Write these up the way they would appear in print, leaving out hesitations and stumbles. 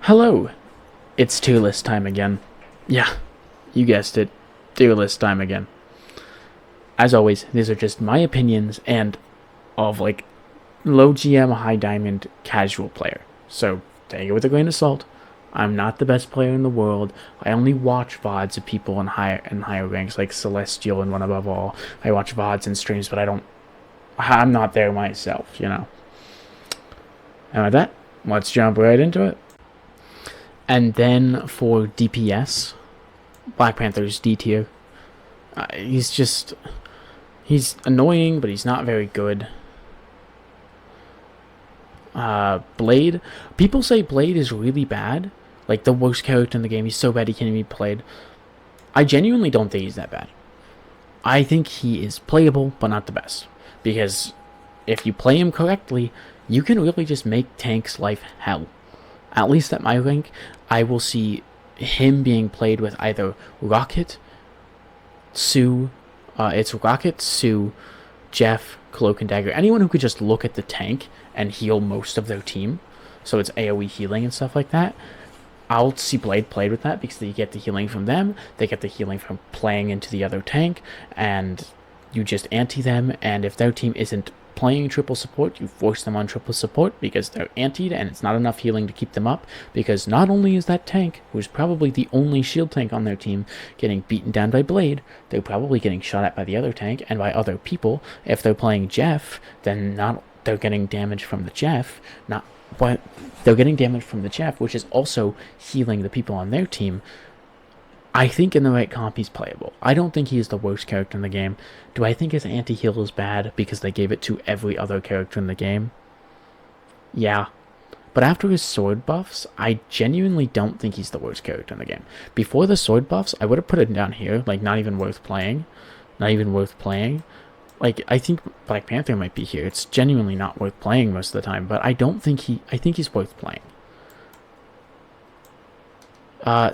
Hello, it's Tierlist time again. Yeah, you guessed it, Tierlist time again. As always, these are just my opinions and of like low GM, high diamond, casual player. So take it with a grain of salt. I'm not the best player in the world. I only watch VODs of people in higher ranks like Celestial and One Above All. I watch VODs and streams, but I'm not there myself, you know. And with that, let's jump right into it. And then for DPS, Black Panther's D tier. He's annoying, but he's not very good. Blade. People say Blade is really bad. Like the worst character in the game. He's so bad he can't even be played. I genuinely don't think he's that bad. I think he is playable, but not the best. Because if you play him correctly, you can really just make Tank's life hell. At least at my rank, I will see him being played with either Rocket, Sue, Jeff, Cloak and Dagger. Anyone who could just look at the tank and heal most of their team. So it's AoE healing and stuff like that. I'll see Blade played with that because they get the healing from them. They get the healing from playing into the other tank. And you just anti them. And if their team isn't playing triple support, you force them on triple support because they're antied and it's not enough healing to keep them up, because not only is that tank, who's probably the only shield tank on their team, getting beaten down by Blade, they're probably getting shot at by the other tank and by other people. If they're playing Jeff, then they're getting damage from the Jeff, they're getting damage from the Jeff, which is also healing the people on their team. I think in the right comp he's playable. I don't think he's the worst character in the game. Do I think his anti-heal is bad because they gave it to every other character in the game? Yeah. But after his sword buffs, I genuinely don't think he's the worst character in the game. Before the sword buffs, I would have put him down here, like not even worth playing. Not even worth playing. Like, I think Black Panther might be here. It's genuinely not worth playing most of the time, but I think he's worth playing.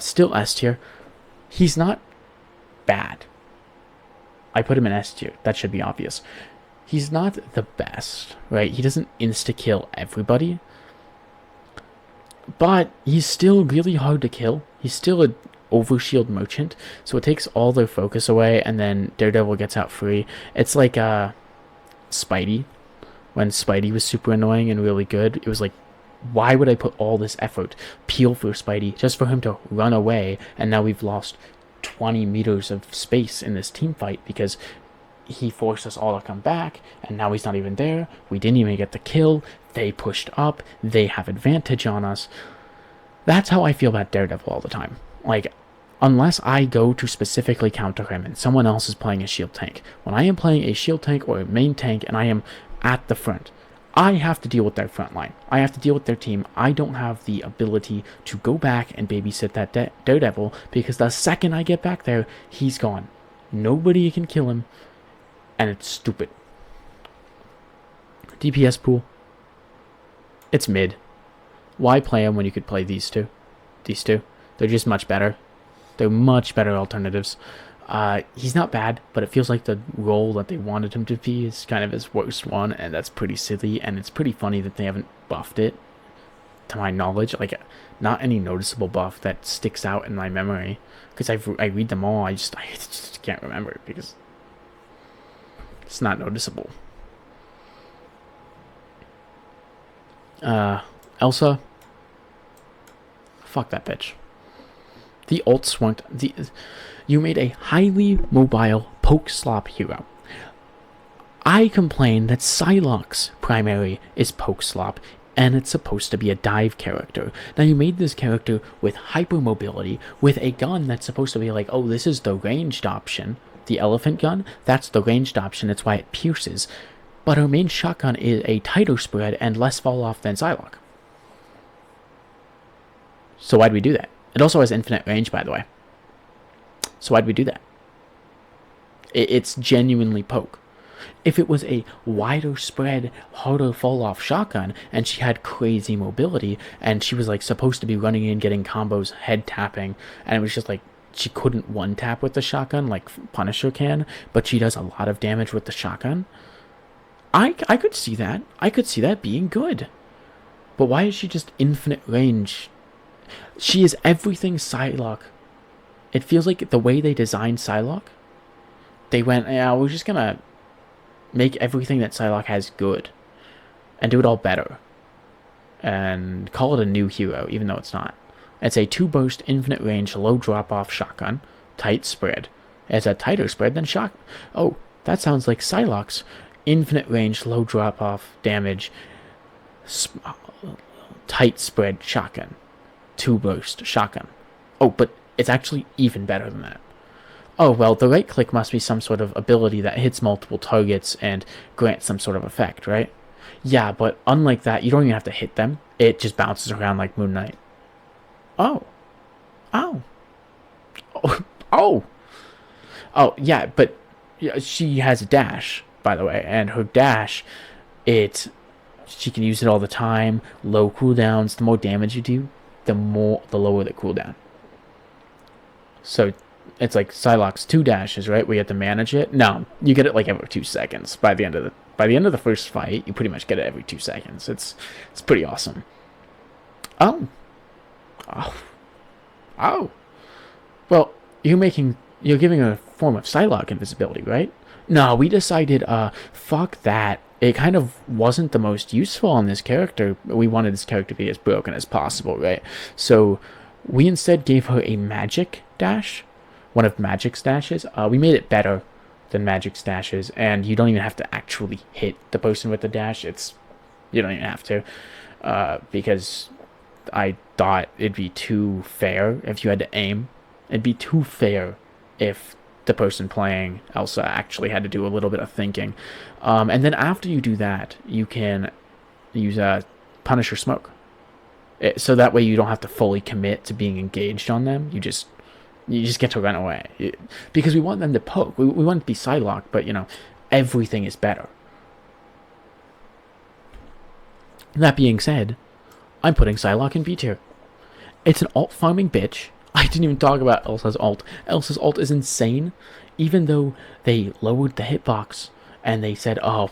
Still S tier. He's not bad. I put him in S tier. That should be obvious. He's not the best, right? He doesn't insta-kill everybody. But he's still really hard to kill. He's still an overshield merchant. So it takes all their focus away, and then Daredevil gets out free. It's like Spidey. When Spidey was super annoying and really good, it was like, why would I put all this effort, peel for Spidey, just for him to run away, and now we've lost 20 meters of space in this team fight because he forced us all to come back, and now he's not even there. We didn't even get the kill. They pushed up. They have advantage on us. That's how I feel about Daredevil all the time. Like, unless I go to specifically counter him and someone else is playing a shield tank. When I am playing a shield tank or a main tank and I am at the front, I have to deal with their front line. I have to deal with their team. I don't have the ability to go back and babysit that Daredevil, because the second I get back there, he's gone. Nobody can kill him, and it's stupid. DPS pool. It's mid. Why play him when you could play these two? These two. They're just much better. They're much better alternatives. He's not bad, but it feels like the role that they wanted him to be is kind of his worst one, and that's pretty silly, and it's pretty funny that they haven't buffed it, to my knowledge. Like, not any noticeable buff that sticks out in my memory, because I read them all, I just can't remember, because it's not noticeable. Elsa. Fuck that bitch. The ult swung. You made a highly mobile poke slop hero. I complain that Psylocke's primary is poke slop, and it's supposed to be a dive character. Now you made this character with hypermobility, with a gun that's supposed to be like, oh, this is the ranged option. The elephant gun, that's the ranged option, it's why it pierces. But her main shotgun is a tighter spread and less fall off than Psylocke. So why'd we do that? It also has infinite range, by the way. So why'd we do that? It's genuinely poke. If it was a wider spread, harder fall off shotgun, and she had crazy mobility, and she was like supposed to be running in, getting combos, head tapping, and it was just like she couldn't one tap with the shotgun like Punisher can, but she does a lot of damage with the shotgun. I could see that. I could see that being good. But why is she just infinite range? She is everything Psylocke. It feels like the way they designed Psylocke, they went, yeah, we're just gonna make everything that Psylocke has good and do it all better and call it a new hero, even though it's not. It's a 2-burst, infinite range, low drop-off shotgun, tight spread. It's a tighter spread than shock. Oh, that sounds like Psylocke's infinite range, low drop-off damage, tight spread shotgun, 2-burst shotgun. Oh, but it's actually even better than that. Oh, well, the right click must be some sort of ability that hits multiple targets and grants some sort of effect, right? Yeah, but unlike that, you don't even have to hit them. It just bounces around like Moon Knight. Oh. Oh. Oh. Oh. Oh, yeah, but she has a dash, by the way, and her dash, she can use it all the time. Low cooldowns. The more damage you do, the lower the cooldown. So it's like Psylocke's 2 dashes, right? We have to manage it. No, you get it like every 2 seconds. By the end of the first fight, you pretty much get it every 2 seconds. It's pretty awesome. Oh. Well, you're giving a form of Psylocke invisibility, right? No, we decided, fuck that. It kind of wasn't the most useful on this character. We wanted this character to be as broken as possible, right? So we instead gave her a magic dash, one of Magic's dashes. We made it better than Magic's dashes, and you don't even have to actually hit the person with the dash. You don't even have to, because I thought it'd be too fair if you had to aim. It'd be too fair if the person playing Elsa actually had to do a little bit of thinking. And then after you do that, you can use Punisher Smoke. So that way you don't have to fully commit to being engaged on them. You just get to run away. Because we want them to poke. We want it to be Psylocke, but, everything is better. That being said, I'm putting Psylocke in B tier. It's an alt farming bitch. I didn't even talk about Elsa's ult. Elsa's ult is insane. Even though they lowered the hitbox and they said, oh,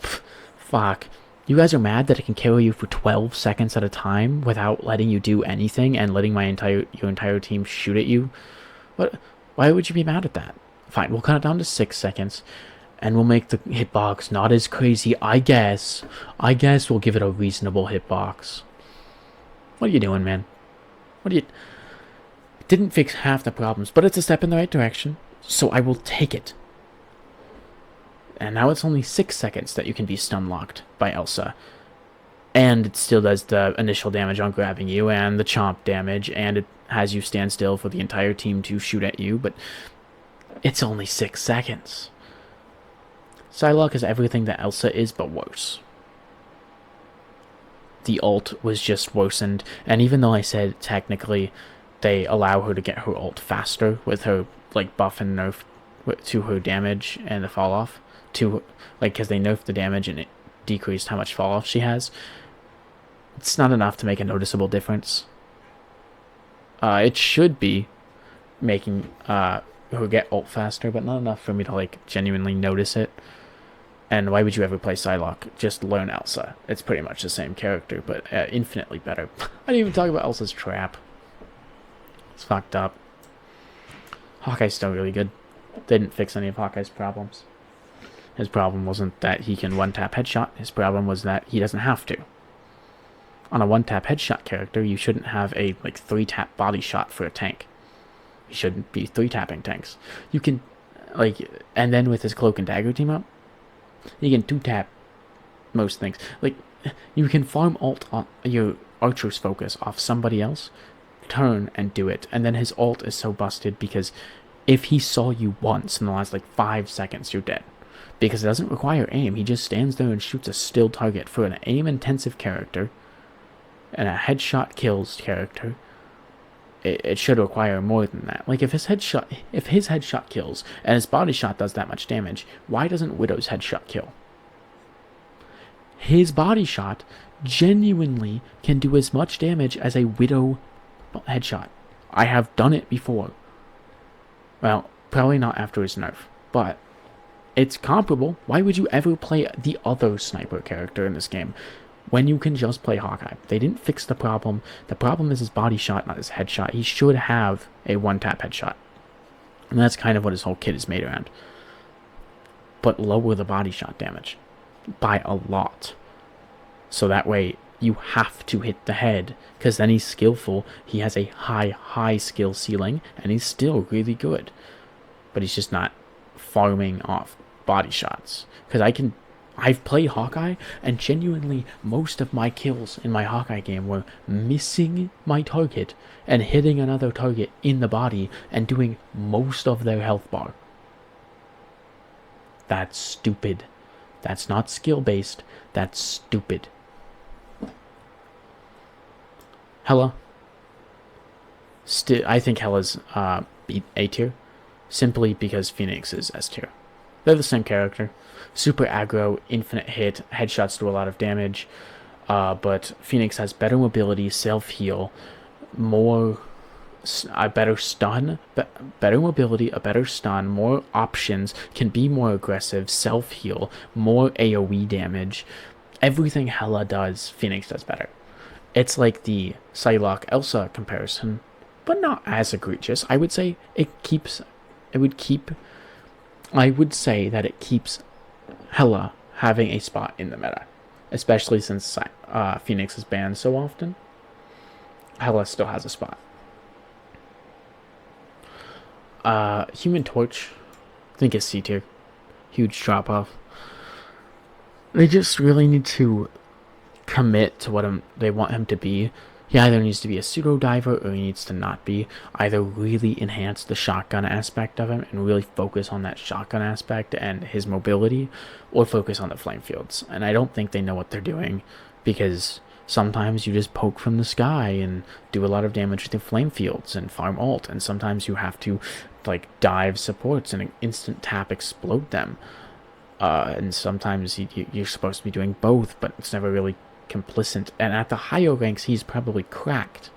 fuck. You guys are mad that it can carry you for 12 seconds at a time without letting you do anything and letting your entire team shoot at you? What? Why would you be mad at that? Fine, we'll cut it down to 6 seconds and we'll make the hitbox not as crazy, I guess. I guess we'll give it a reasonable hitbox. What are you doing, man? Didn't fix half the problems, but it's a step in the right direction, so I will take it. And now it's only 6 seconds that you can be stun locked by Elsa. And it still does the initial damage on grabbing you and the chomp damage, and it has you stand still for the entire team to shoot at you, but it's only 6 seconds. Psylocke is everything that Elsa is, but worse. The ult was just worsened, and even though I said technically they allow her to get her ult faster with her buff and nerf to her damage and the fall off, because they nerfed the damage and it decreased how much fall off she has, it's not enough to make a noticeable difference. It should be making her get ult faster, but not enough for me to genuinely notice it. And why would you ever play Psylocke? Just learn Elsa. It's pretty much the same character, but infinitely better. I didn't even talk about Elsa's trap. It's fucked up. Hawkeye's still really good. They didn't fix any of Hawkeye's problems. His problem wasn't that he can one-tap headshot. His problem was that he doesn't have to. On a one-tap headshot character, you shouldn't have a 3-tap body shot for a tank. You shouldn't be 3-tapping tanks. You can, and then with his cloak and dagger team up, you can 2-tap most things. You can farm ult on your archer's focus off somebody else, turn and do it, and then his ult is so busted because if he saw you once in the last 5 seconds, you're dead. Because it doesn't require aim. He just stands there and shoots a still target. For an aim-intensive character and a headshot kills character, it should require more than that. If his headshot kills and his body shot does that much damage, why doesn't Widow's headshot kill? His body shot genuinely can do as much damage as a Widow headshot. I have done it before. Well, probably not after his nerf, but it's comparable. Why would you ever play the other sniper character in this game? when you can just play Hawkeye. They didn't fix the problem. The problem is his body shot, not his headshot. He should have a one-tap headshot. And that's kind of what his whole kit is made around. But lower the body shot damage by a lot. So that way you have to hit the head, because then he's skillful. He has a high skill ceiling, and he's still really good. But he's just not farming off body shots. Because I've played Hawkeye, and genuinely most of my kills in my Hawkeye game were missing my target and hitting another target in the body and doing most of their health bar. That's stupid. That's not skill-based. That's stupid. Hela. I think Hela's beat A tier, simply because Phoenix is S tier. They're the same character. Super aggro, infinite hit, headshots do a lot of damage, but Phoenix has better mobility, self-heal, a better stun, better mobility, a better stun, more options, can be more aggressive, self-heal, more AoE damage. Everything Hela does, Phoenix does better. It's like the Psylocke Elsa comparison, but not as egregious. I would say that it keeps Hela having a spot in the meta, especially since Phoenix is banned so often. Hela still has a spot. Human Torch, I think, is C tier. Huge drop off. They just really need to commit to what they want him to be. He either needs to be a pseudo diver or he needs to not be. Either really enhance the shotgun aspect of him and really focus on that shotgun aspect and his mobility, or focus on the flame fields. And I don't think they know what they're doing, because sometimes you just poke from the sky and do a lot of damage with the flame fields and farm ult, and sometimes you have to like dive supports and instant tap explode them. And sometimes you're supposed to be doing both, but it's never really complicit. And at the higher ranks, he's probably cracked.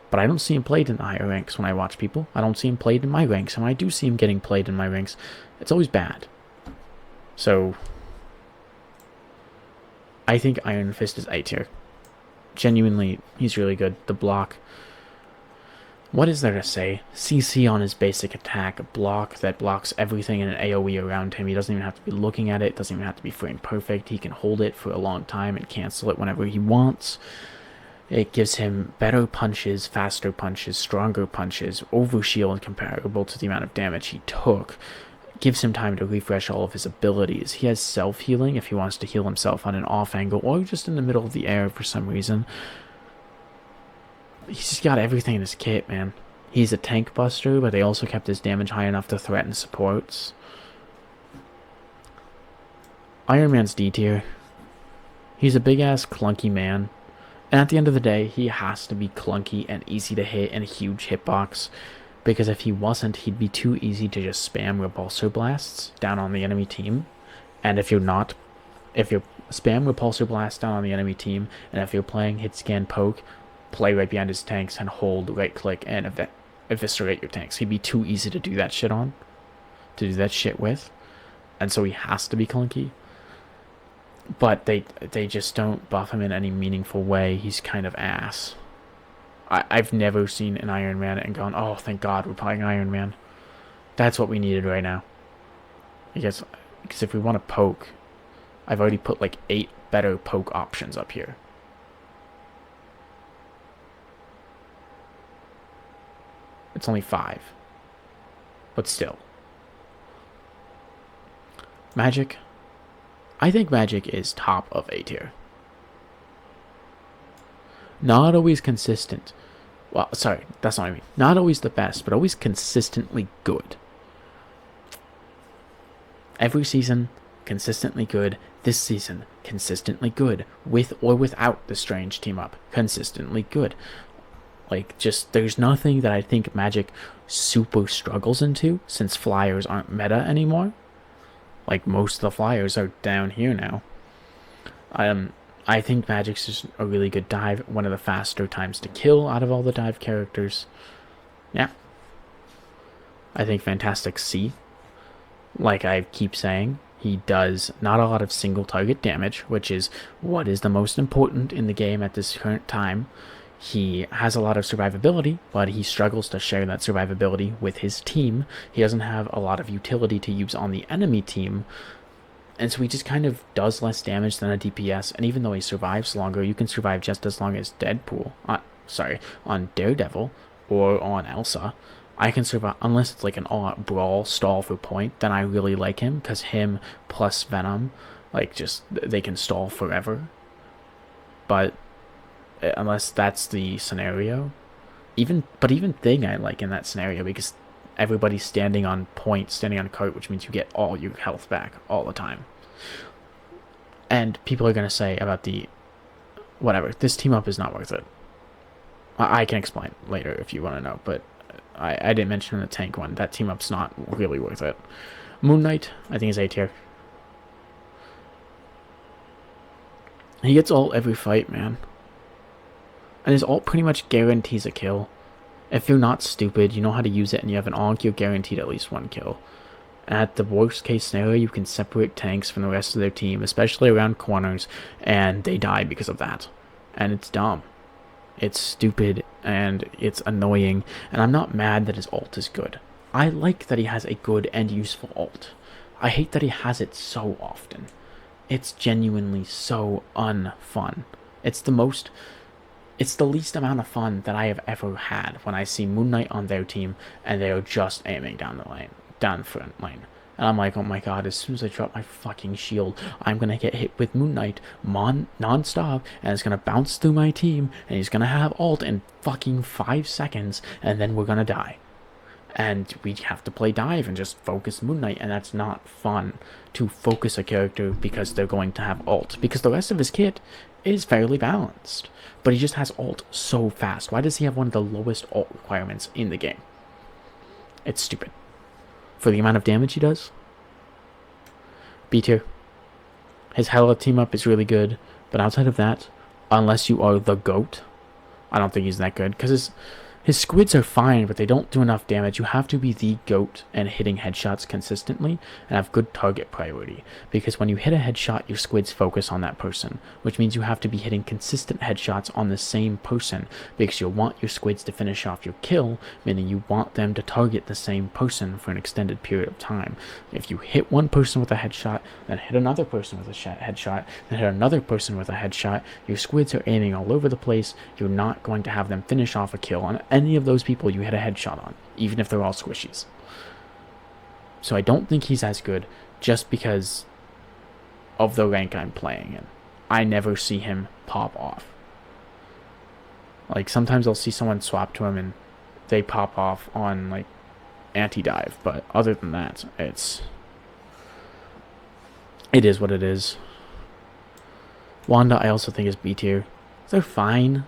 But I don't see him played in the higher ranks when I watch people. I don't see him played in my ranks. And when I do see him getting played in my ranks, it's always bad. So I think Iron Fist is A tier. Genuinely, he's really good. The block. What is there to say? CC on his basic attack, a block that blocks everything in an AoE around him. He doesn't even have to be looking at it, doesn't even have to be frame perfect. He can hold it for a long time and cancel it whenever he wants. It gives him better punches, faster punches, stronger punches, overshield comparable to the amount of damage he took. It gives him time to refresh all of his abilities. He has self-healing if he wants to heal himself on an off angle or just in the middle of the air for some reason. He's just got everything in his kit, man. He's a tank buster, but they also kept his damage high enough to threaten supports. Iron Man's D tier. He's a big-ass clunky man. And at the end of the day, he has to be clunky and easy to hit and a huge hitbox. Because if he wasn't, he'd be too easy to just spam repulsor blasts down on the enemy team. And if you're spam repulsor blasts down on the enemy team, and if you're playing hit scan poke, play right behind his tanks and hold right click and eviscerate your tanks. He'd be too easy to do that shit with. And so he has to be clunky. But they just don't buff him in any meaningful way. He's kind of ass. I've never seen an Iron Man and gone, oh, thank God we're playing Iron Man. That's what we needed right now. Because if we want to poke, I've already put like 8 better poke options up here. It's only 5. But still. Magic. I think Magic is top of A tier. Not always consistent. Well, sorry, that's not what I mean. Not always the best, but always consistently good. Every season, consistently good. This season, consistently good. With or without the Strange team up. Consistently good. Like, just, there's nothing that I think Magic super struggles into, since flyers aren't meta anymore. Like, most of the flyers are down here now. I think Magic's just a really good dive. One of the faster times to kill out of all the dive characters. Yeah. I think Fantastic C. Like I keep saying, He does not a lot of single target damage, which is what is the most important in the game at this current time. He has a lot of survivability, but he struggles to share that survivability with his team. He doesn't have a lot of utility to use on the enemy team, and so he just kind of does less damage than a DPS. And even though he survives longer, you can survive just as long as on Daredevil or on Elsa. I can survive unless it's like an all-out brawl stall for point. Then I really like him because him plus Venom, like just they can stall forever. But unless that's the scenario, even Thing I like in that scenario because everybody's standing on point, standing on cart, which means you get all your health back all the time. And people are gonna say about the whatever, this team up is not worth it. I can explain later if you want to know, but I didn't mention the tank one. That team up's not really worth it. Moon Knight, I think, is A tier. He gets ult every fight, man. And his ult pretty much guarantees a kill. If you're not stupid, you know how to use it, and you have an Ankh, you're guaranteed at least one kill. At the worst case scenario, you can separate tanks from the rest of their team, especially around corners, and they die because of that. And it's dumb. It's stupid, and it's annoying, and I'm not mad that his ult is good. I like that he has a good and useful ult. I hate that he has it so often. It's genuinely so unfun. It's the least amount of fun that I have ever had when I see Moon Knight on their team and they are just aiming down front lane. And I'm like, oh my god, as soon as I drop my fucking shield, I'm going to get hit with Moon Knight non-stop, and it's going to bounce through my team, and he's going to have ult in fucking 5 seconds, and then we're going to die. And we have to play dive and just focus Moon Knight, and that's not fun to focus a character because they're going to have ult. Because the rest of his kit is fairly balanced, but he just has ult so fast. Why does he have one of the lowest ult requirements in the game? It's stupid. For the amount of damage he does, B tier. His Hela team up is really good, but outside of that, unless you are the GOAT, I don't think he's that good, because his squids are fine, but they don't do enough damage. You have to be the GOAT and hitting headshots consistently and have good target priority. Because when you hit a headshot, your squids focus on that person, which means you have to be hitting consistent headshots on the same person because you want your squids to finish off your kill, meaning you want them to target the same person for an extended period of time. If you hit one person with a headshot, then hit another person with a headshot, then hit another person with a headshot, your squids are aiming all over the place. You're not going to have them finish off a kill on any of those people you hit a headshot on, even if they're all squishies. So I don't think he's as good just because of the rank I'm playing in. I never see him pop off. Like, sometimes I'll see someone swap to him and they pop off on, like, anti-dive, but other than that, it is what it is. Wanda, I also think, is B tier. They're fine.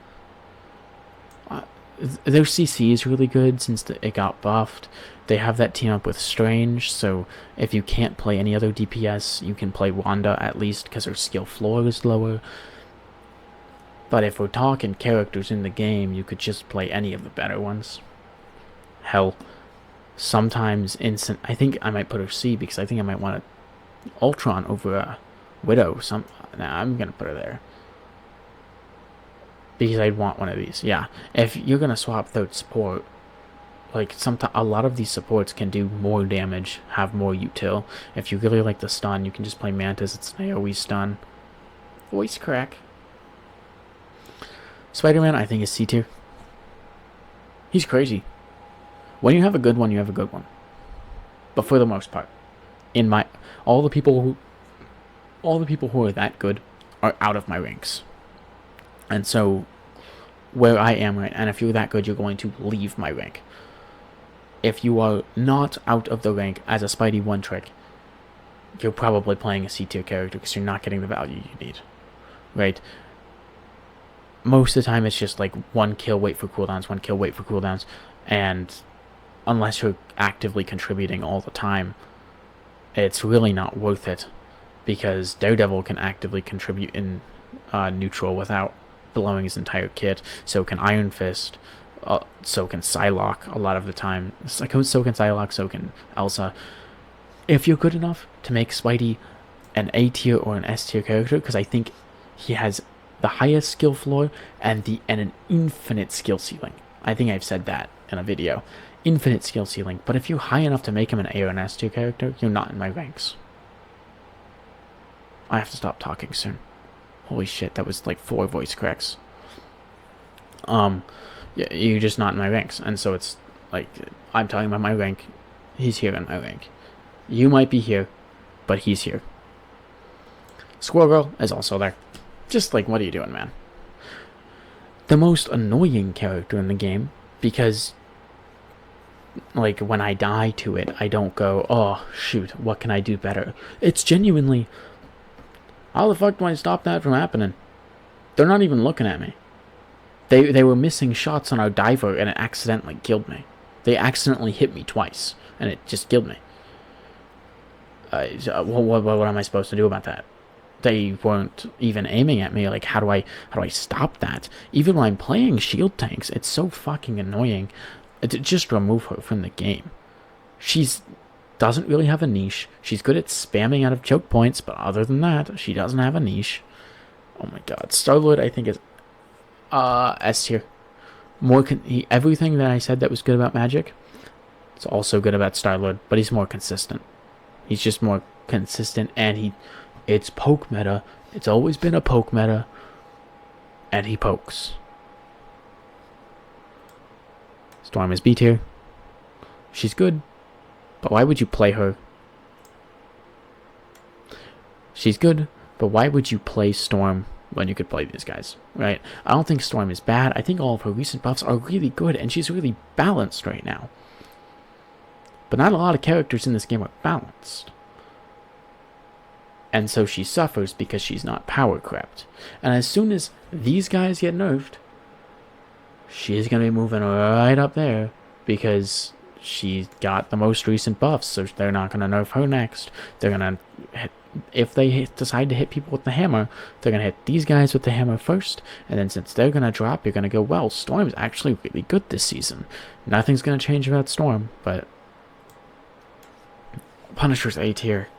Their CC is really good since it got buffed. They have that team up with Strange, so if you can't play any other DPS, you can play Wanda at least because her skill floor is lower. But if we're talking characters in the game, you could just play any of the better ones. Hell, sometimes I think I might put her C because I think I might want Ultron over a Widow. I'm gonna put her there. Because I'd want one of these. Yeah, if you're gonna swap third support, like a lot of these supports can do more damage, have more util. If you really like the stun, you can just play Mantis. It's an AoE stun. Voice crack. Spider-Man, I think, is C tier. He's crazy. When you have a good one, you have a good one. But for the most part, all the people who are that good are out of my ranks. And so, where I am right, and if you're that good, you're going to leave my rank. If you are not out of the rank as a Spidey one trick, you're probably playing a C tier character because you're not getting the value you need, right? Most of the time, it's just like one kill, wait for cooldowns, and unless you're actively contributing all the time, it's really not worth it because Daredevil can actively contribute in neutral without blowing his entire kit. So can Iron Fist, so can Psylocke a lot of the time. So can Psylocke, so can Elsa. if you're good enough to make Spidey an A tier or an S tier character, because I think he has the highest skill floor and an infinite skill ceiling. I think I've said that in a video. Infinite skill ceiling. But if you're high enough to make him an A or an S tier character, you're not in my ranks. I have to stop talking soon. Holy shit, that was like 4 voice cracks. Yeah, you're just not in my ranks, and so it's like I'm talking about my rank. He's here in my rank. You might be here, but he's here. Squirrel Girl is also there. Just like, what are you doing, man? The most annoying character in the game, because like when I die to it, I don't go, oh shoot, what can I do better? It's genuinely, how the fuck do I stop that from happening? They're not even looking at me. They were missing shots on our diver, and it accidentally killed me. They accidentally hit me twice, and it just killed me. What am I supposed to do about that? They weren't even aiming at me. Like, how do I stop that? Even when I'm playing shield tanks, it's so fucking annoying. Just remove her from the game. She's doesn't really have a niche. She's good at spamming out of choke points, but other than that, she doesn't have a niche. Oh my god, Star-Lord I think is S tier. Everything that I said that was good about Magic, it's also good about Star-Lord, but he's more consistent. He's just more consistent, and it's poke meta. It's always been a poke meta, and he pokes. Storm is B tier. She's good, but why would you play her? She's good, but why would you play Storm when you could play these guys, right? I don't think Storm is bad. I think all of her recent buffs are really good, and she's really balanced right now. But not a lot of characters in this game are balanced. And so she suffers because she's not power crept. And as soon as these guys get nerfed, she's going to be moving right up there because she got the most recent buffs, so they're not going to nerf her next. They're going to, if they decide to hit people with the hammer, they're going to hit these guys with the hammer first, and then since they're going to drop, you're going to go, well, Storm's actually really good this season. Nothing's going to change about Storm, but Punisher's A tier.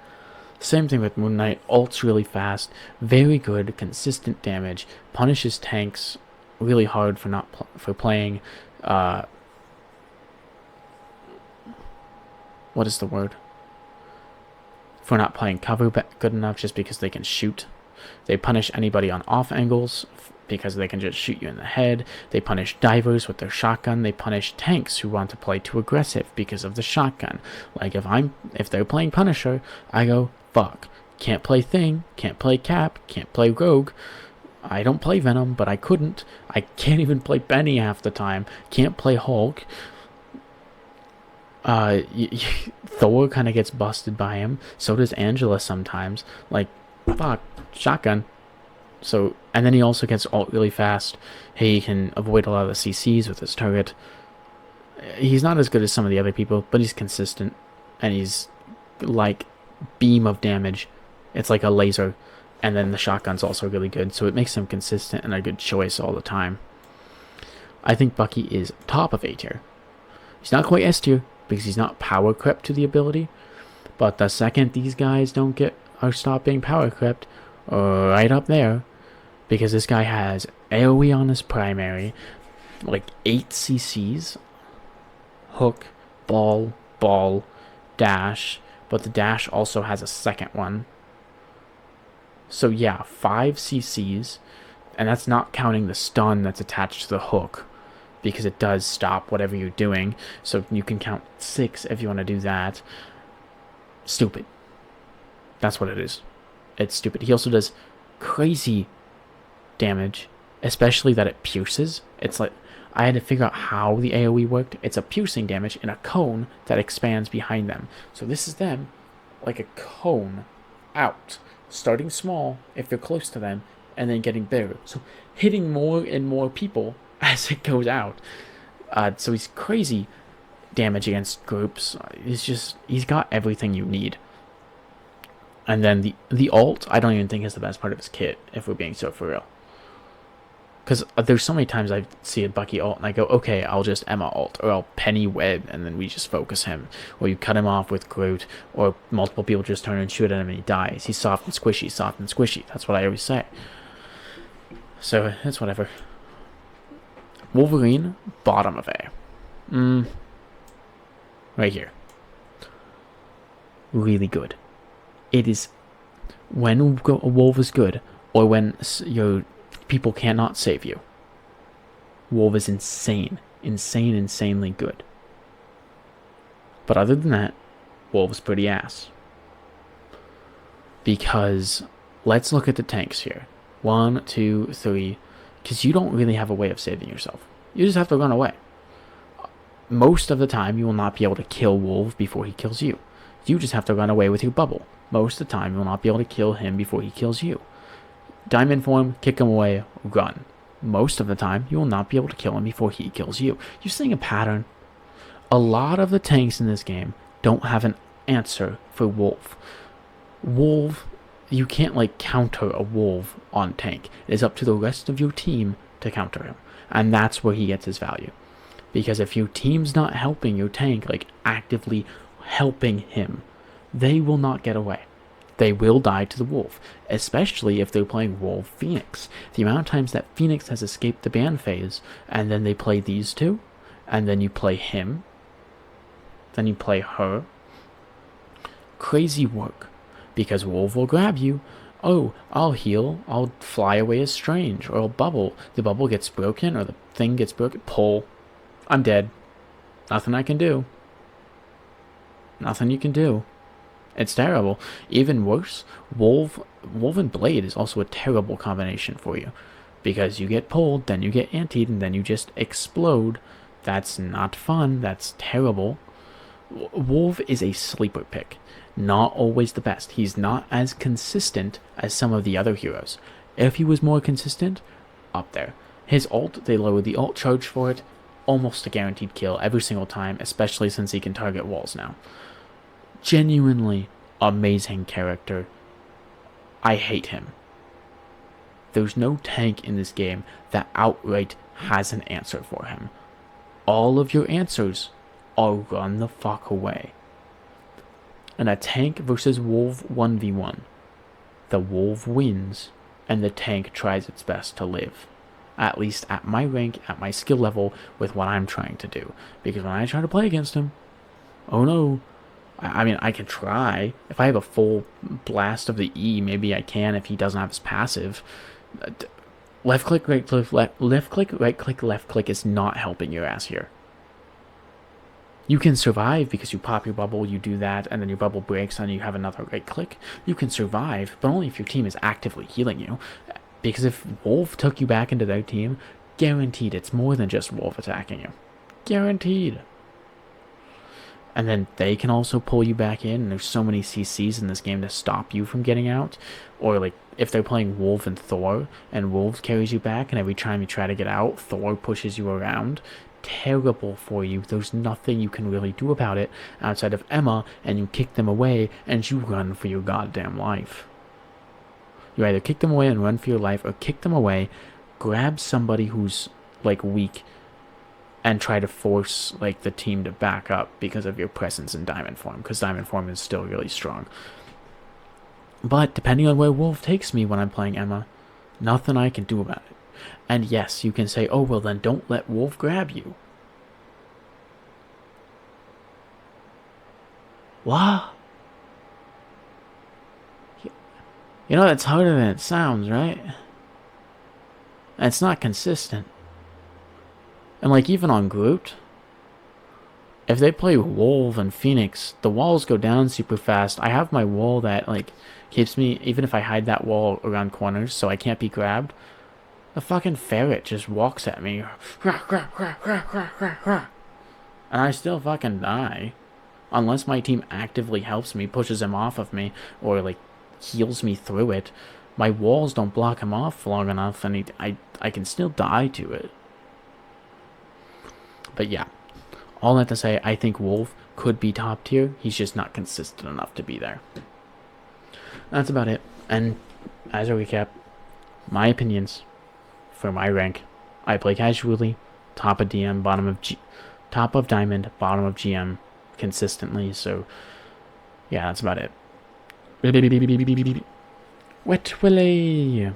Same thing with Moon Knight. Ult's really fast, very good, consistent damage. Punishes tanks really hard for playing. What is the word? For not playing cover good enough, just because they can shoot. They punish anybody on off angles because they can just shoot you in the head. They punish divers with their shotgun. They punish tanks who want to play too aggressive because of the shotgun. Like if they're playing Punisher, I go, fuck. Can't play Thing, can't play Cap, can't play Rogue. I don't play Venom, but I couldn't. I can't even play Benny half the time. Can't play Hulk. Thor kind of gets busted by him. So does Angela sometimes. Like, fuck, shotgun. So, and then he also gets ult really fast. He can avoid a lot of the CCs with his turret. He's not as good as some of the other people, but he's consistent. And he's like beam of damage. It's like a laser. And then the shotgun's also really good. So it makes him consistent and a good choice all the time. I think Bucky is top of A tier. He's not quite S tier because he's not power crept to the ability. But the second these guys are stop being power crept, right up there, because this guy has AoE on his primary, like 8 CCs, hook, ball, dash, but the dash also has a second one. So yeah, 5 CCs, and that's not counting the stun that's attached to the hook, because it does stop whatever you're doing, so you can count 6 if you want to do that. Stupid. That's what it is. It's stupid. He also does crazy damage, especially that it pierces. It's like, I had to figure out how the AoE worked. It's a piercing damage in a cone that expands behind them. So this is them, like a cone, out, starting small if they're close to them, and then getting bigger. So hitting more and more people as it goes out. So he's crazy damage against groups. He's got everything you need. And then the ult, I don't even think is the best part of his kit, if we're being so for real. Because there's so many times I see a Bucky ult and I go, okay, I'll just Emma ult, or I'll Penny web, and then we just focus him. Or you cut him off with Groot, or multiple people just turn and shoot at him and he dies. He's soft and squishy, soft and squishy. That's what I always say. So, it's whatever. Wolverine, bottom of A. Right here. Really good. It is when a wolf is good, or when your people cannot save you. Wolf is insanely good. But other than that, Wolf is pretty ass. Because let's look at the tanks here. 1, 2, 3. Because you don't really have a way of saving yourself. You just have to run away. Most of the time, you will not be able to kill Wolf before he kills you. You just have to run away with your bubble. Most of the time, you will not be able to kill him before he kills you. Diamond form, kick him away, run. Most of the time, you will not be able to kill him before he kills you. You're seeing a pattern. A lot of the tanks in this game don't have an answer for Wolf. Wolf, you can't like counter a Wolf on tank. It is up to the rest of your team to counter him. And that's where he gets his value. Because if your team's not helping your tank, like actively helping him, they will not get away. They will die to the Wolf, especially if they're playing Wolf Phoenix. The amount of times that Phoenix has escaped the ban phase, and then they play these two, and then you play him, then you play her. Crazy work, because Wolf will grab you. Oh, I'll heal, I'll fly away as Strange, or I'll bubble. The bubble gets broken, or the thing gets broken. Pull. I'm dead. Nothing I can do. Nothing you can do. It's terrible. Even worse, Wolf and Blade is also a terrible combination for you. Because you get pulled, then you get antied, and then you just explode. That's not fun. That's terrible. Wolf is a sleeper pick. Not always the best. He's not as consistent as some of the other heroes. If he was more consistent, up there. His ult, they lower the ult charge for it. Almost a guaranteed kill every single time, especially since he can target walls now. Genuinely amazing character. I hate him. There's no tank in this game that outright has an answer for him. All of your answers are run the fuck away. In a tank versus Wolf 1v1, the Wolf wins and the tank tries its best to live. At least at my rank, at my skill level, with what I'm trying to do. Because when I try to play against him, oh no. I mean, I can try. If I have a full blast of the E, maybe I can if he doesn't have his passive. Left click, right click, left click, right click, left click is not helping your ass here. You can survive because you pop your bubble, you do that, and then your bubble breaks and you have another right click. You can survive, but only if your team is actively healing you. Because if Wolf took you back into their team, guaranteed it's more than just Wolf attacking you. Guaranteed. And then they can also pull you back in, and there's so many CCs in this game to stop you from getting out. Or like, if they're playing Wolf and Thor, and Wolf carries you back, and every time you try to get out, Thor pushes you around. Terrible for you. There's nothing you can really do about it outside of Emma, and you kick them away, and you run for your goddamn life. You either kick them away and run for your life, or kick them away, grab somebody who's like weak, and try to force like the team to back up because of your presence in Diamond form, because Diamond form is still really strong. But depending on where Wolf takes me when I'm playing Emma, nothing I can do about it. And yes, you can say, oh well, then don't let Wolf grab you. What? You know, it's harder than it sounds, right? And it's not consistent. And like even on Groot, if they play Wolf and Phoenix, the walls go down super fast. I have my wall that like keeps me, even if I hide that wall around corners so I can't be grabbed, the fucking ferret just walks at me. And I still fucking die. Unless my team actively helps me, pushes him off of me, or like heals me through it. My walls don't block him off long enough, and I can still die to it. But yeah, all that to say, I think Wolf could be top tier. He's just not consistent enough to be there. That's about it. And as a recap, my opinions for my rank. I play casually, top of DM, top of diamond, bottom of GM consistently. So yeah, that's about it. Wet Willy.